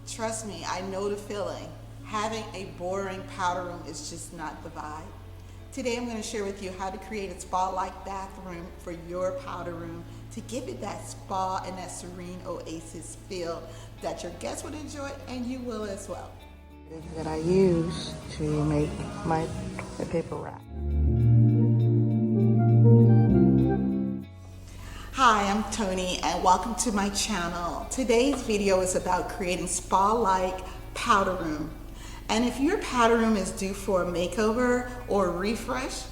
Trust me, I know the feeling. Having a boring powder room is just not the vibe. Today I'm going to share with you how to create a spa-like bathroom for your powder room to give it that spa and that serene oasis feel that your guests would enjoy and you will as well. That I use to make my toilet paper wrap. Hi, I'm Tony and welcome to my channel. Today's video is about creating spa-like powder room. And if your powder room is due for a makeover or a refresh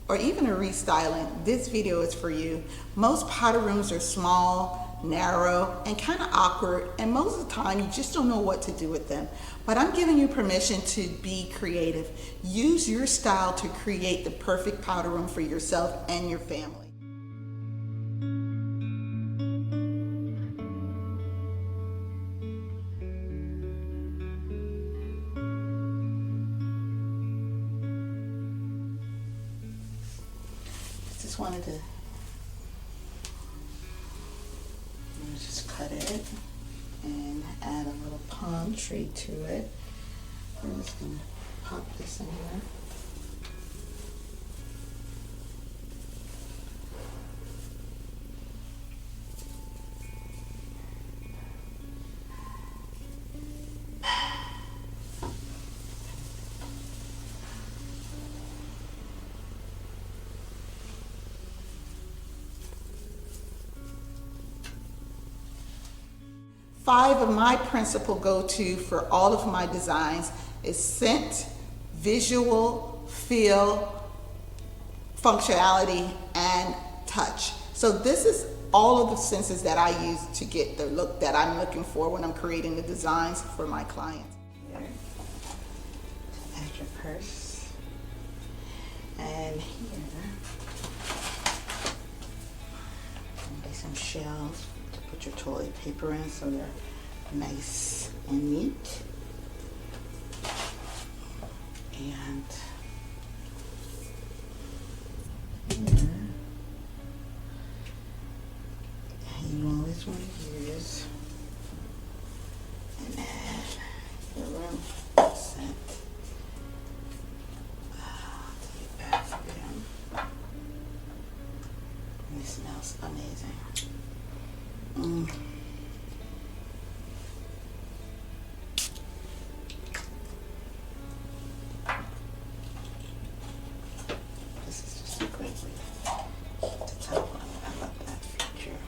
or even a restyling, this video is for you. Most powder rooms are small, narrow, and kind of awkward, and most of the time you just don't know what to do with them. But I'm giving you permission to be creative. Use your style to create the perfect powder room for yourself and your family. Just wanted to just cut it and add a little palm tree to it. I'm just going to pop this in here. Five of my principal go-to for all of my designs is scent, visual, feel, functionality, and touch. So this is all of the senses that I use to get the look that I'm looking for when I'm creating the designs for my clients. Here, add your purse, and here, some shells to put your toilet paper in so they're nice and neat. And here, you always want to use and add your room scent. Take it back for them. And it smells amazing. This is just a great way to tell them I love that feature.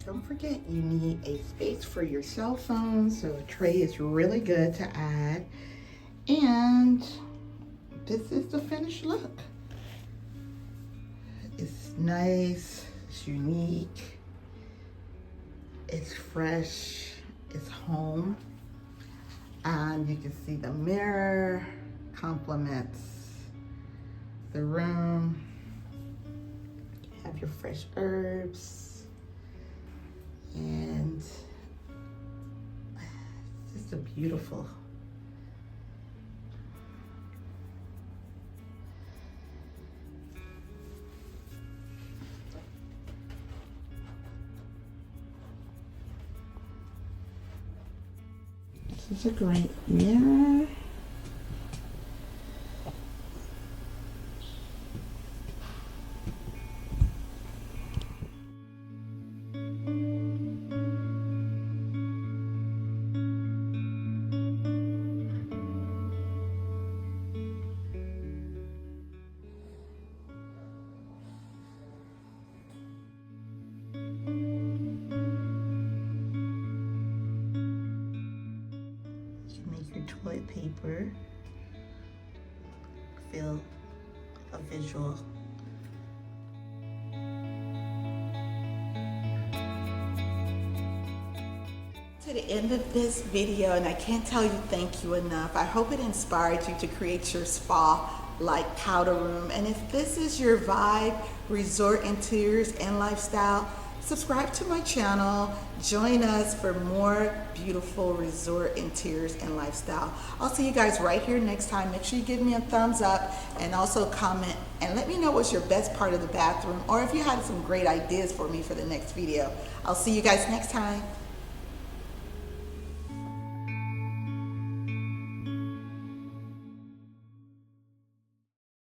Don't forget you need a space for your cell phone, so a tray is really good to add. And this is the finished look. It's nice, it's unique, it's fresh, it's home. And you can see the mirror complements the room. You have your fresh herbs. And it's just a beautiful. This is a great mirror. You can make your toilet paper feel a visual. To the end of this video, and I can't tell you thank you enough. I hope it inspired you to create your spa-like powder room. And if this is your vibe, resort interiors and lifestyle, subscribe to my channel. Join us for more beautiful resort interiors and lifestyle. I'll see you guys right here next time. Make sure you give me a thumbs up and also comment and let me know what's your best part of the bathroom, or if you had some great ideas for me for the next video. I'll see you guys next time.